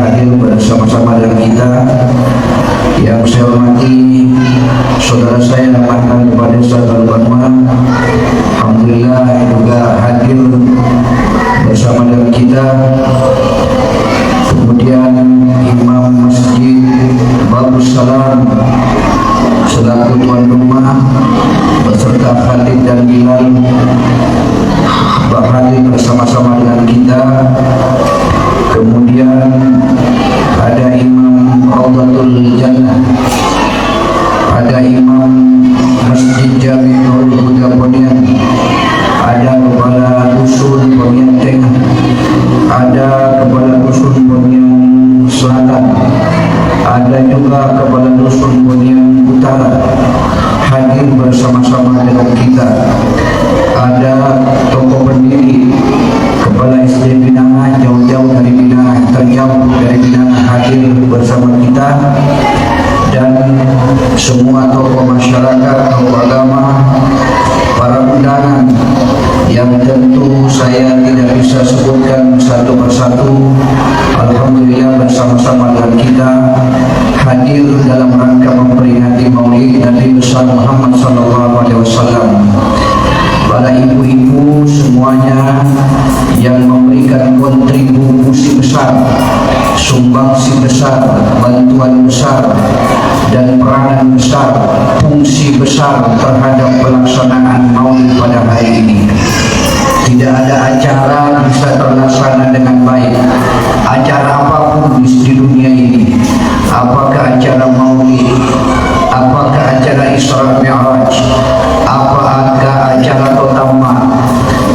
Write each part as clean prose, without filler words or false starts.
hadir bersama-sama dengan kita. Yang saya hormati saudara saya mantan Kepala Desa Talbanua, alhamdulillah juga hadir bersama dengan kita. Kemudian Imam Masjid Babus Salam selaku tuan rumah beserta Khalid dan Bilal hadir bersama-sama dengan kita. Kemudian ada Imam Raudatul Jannah, ada Imam Masjid Jami'ul Huda Ponian, ada Kepala Dusun Ponian Tengah, ada Kepala Dusun Ponian Selatan, ada juga Kepala Dusun Ponian Utara hadir bersama-sama dengan kita. Ada tokoh pendiri Kepala SD Binangan jauh-jauh dari Binangan, terjauh dari Binangan hadir bersama kita, dan semua tokoh masyarakat, tokoh agama, para undangan yang tentu saya tidak bisa sebutkan satu persatu. Alhamdulillah bersama-sama dengan kita hadir dalam rangka memperingati Maulid Nabi besar Muhammad SAW. Para ibu-ibu semuanya yang memberikan kontribusi besar, sumbangsi besar, bantuan besar, dan peranan besar, fungsi besar terhadap pelaksanaan Maulid pada hari ini. Tidak ada acara bisa terlaksana dengan baik. Acara apapun di dunia ini, apakah acara Maulid, apakah acara Isra Mi'raj, apakah acara Totama,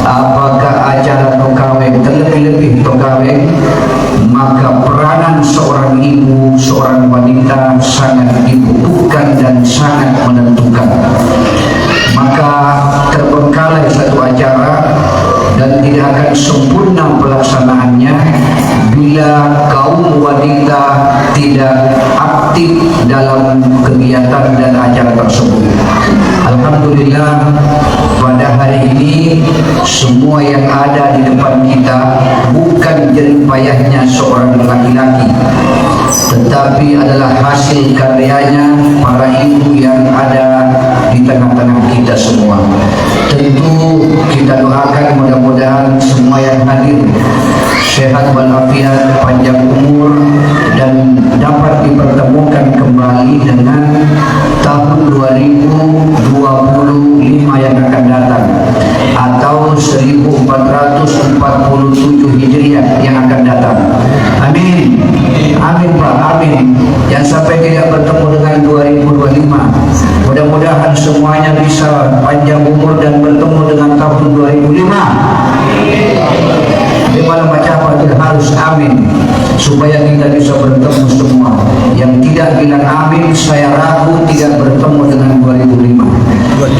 apakah acara Tokaweng, terlebih-lebih Tokaweng, maka peranan seorang ibu, seorang wanita sangat dibutuhkan dan sangat menentukan. Maka terbengkalai satu acara dan tidak akan sempurna pelaksanaannya bila kaum wanita tidak aktif dalam kegiatan dan acara tersebut. Alhamdulillah pada hari ini semua yang ada di depan kita bukan jerih payahnya seorang laki-laki, tetapi adalah hasil karyanya para ibu yang ada di tengah-tengah kita semua. Tentu kita doakan mudah-mudahan semua yang hadir sehat walafiat, panjang umur, dan dapat dipertemukan kembali dengan tahun 2025 yang akan datang atau 1447 Hijriah yang akan datang. Amin. Amin Pak, amin. Jangan sampai tidak bertemu dengan 2025. Mudah-mudahan semuanya bisa panjang umur dan bertemu dengan tahun 2005. Bagaimana macam apa tidak harus amin supaya kita bisa bertemu semua. Yang tidak bilang amin, saya ragu tidak bertemu dengan 2005.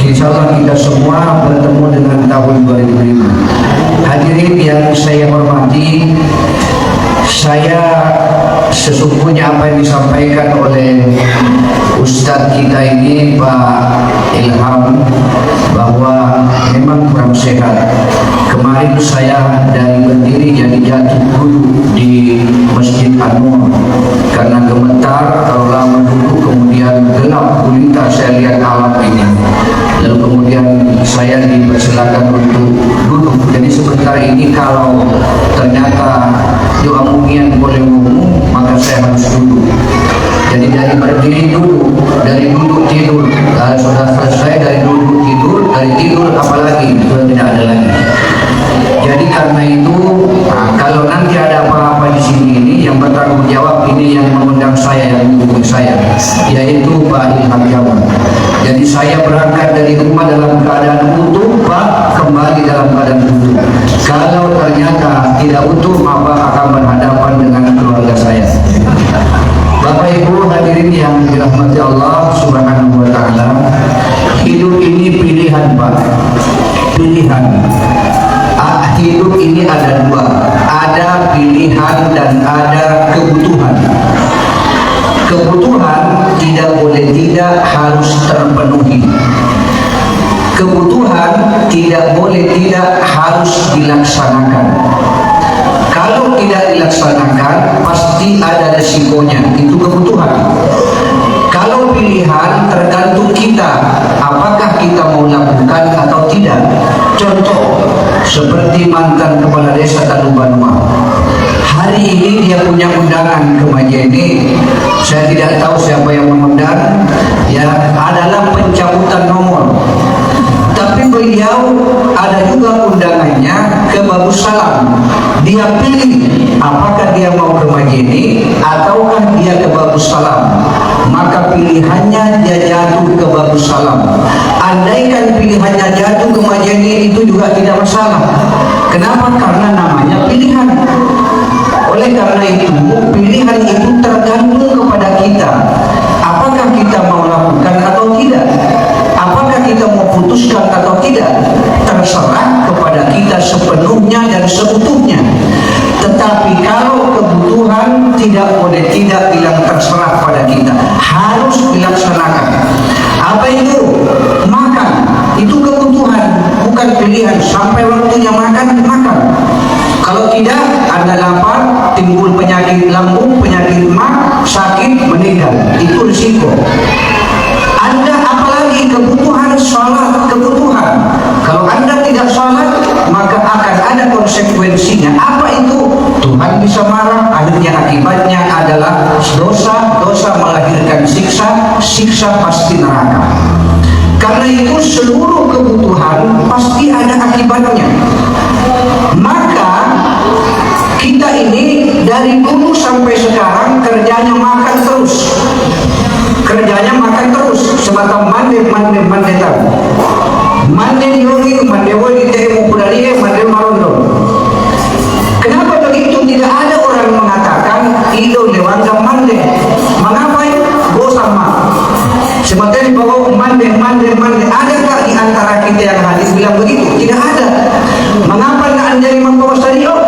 Insyaallah kita semua bertemu dengan tahun 2005. Hadirin yang saya hormati, saya sesungguhnya apa yang disampaikan oleh Ustadz kita ini Pak Ilham bahwa memang kurang sehat. Kemarin saya dari berdiri jadi jatuh dulu di Masjid Anwar karena gemetar kalau lama dulu, kemudian gelap gulita saya lihat alam ini, lalu kemudian saya dipersilakan untuk duduk. Jadi sebentar ini kalau ternyata doa mungian boleh ngomong, maka saya harus duduk. Jadi dari berdiri dulu, dari duduk tidur, sudah selesai dari duduk tidur, dari tidur apalagi sudah tidak ada lagi. Jadi karena itu, kalau nanti ada apa-apa di sini ini yang bertanggung jawab ini yang mengundang saya, yang mendukung saya, yaitu Pak Ilham Jamal. Jadi saya berangkat dari rumah dalam keadaan utuh, Pak, kembali dalam keadaan utuh. Kalau ternyata tidak utuh, maka akan berhadapan dengan keluarga saya. Bapak Ibu hadirin yang dirahmati Allah Subhanahu wa taala, hidup ini pilihan, Pak. Pilihan. Hidup ini ada dua, ada pilihan dan ada kebutuhan. Kebutuhan tidak boleh tidak harus terpenuhi. Kebutuhan tidak boleh tidak harus dilaksanakan. Kalau tidak dilaksanakan, pasti ada resikonya. Itu kebutuhan. Kalau pilihan tergantung kita, apakah kita mau lakukan atau tidak. Contoh, seperti mantan kepala desa Tanubanua. Hari ini dia punya undangan ke Majene. Saya tidak tahu siapa yang mengundang. Ya, adalah pencabutan nomor. Tapi beliau ada juga undangannya ke Bagus Salam. Dia pilih apakah dia mau ke Majene ataukah dia ke Bagus Salam. Maka pilihannya dia jatuh ke Bagus Salam. Andaikan pilihannya jatuh ke Majene, itu juga tidak masalah. Kenapa? Karena namanya pilihan. Oleh karena itu, pilihan itu tergantung kepada kita. Apakah kita mau lakukan atau tidak? Apakah kita mau putuskan atau tidak? Terserah kepada kita sepenuhnya dan seutuhnya. Tetapi kalau kebutuhan tidak boleh tidak bilang terserah pada kita, harus dilaksanakan. Apa itu? Makan. Itu kebutuhan, bukan pilihan. Sampai waktunya makan, makan. Kalau tidak, Anda lapar, timbul penyakit lambung, penyakit mah, sakit, meninggal. Itu risiko. Anda apalagi kebutuhan sholat, kebutuhan. Kalau Anda tidak sholat, maka akan ada konsekuensinya. Apa itu? Tuhan bisa marah. Akhirnya akibatnya adalah dosa. Dosa melahirkan siksa. Siksa pasti neraka. Karena itu seluruh kebutuhan pasti ada akibatnya. Maka kita ini dari dulu sampai sekarang kerjanya makan terus. Kerjanya makan terus. Semata mande tahu. Mande yogi, mande woi temu kudari, mande marondo. Kenapa begitu? Tidak ada orang mengatakan itu lewat mande. Mengapa? Bosama. Sementara bahwa mande. Adakah di antara kita yang hadis bilang begitu? Tidak ada. Mengapa tidak menjadi membawa stadion?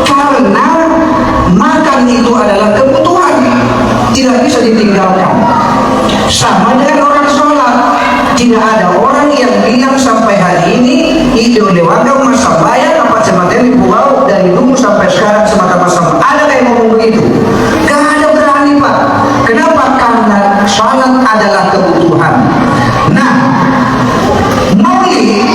Karena makan itu adalah kebutuhan, tidak bisa ditinggalkan. Sama dengan orang sholat. Tidak ada orang yang bilang sampai hari ini itu lewat masa bayar apa semateri pulau dari dulu sampai sekarang semata masa. Ada yang ngomong begitu? Gak ada berani, Pak. Kenapa? Karena sholat adalah kebutuhan. Nah, maulid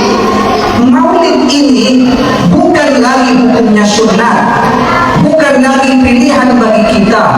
ini bukan lagi hukumnya sunnah, bukan lagi pilihan bagi kita.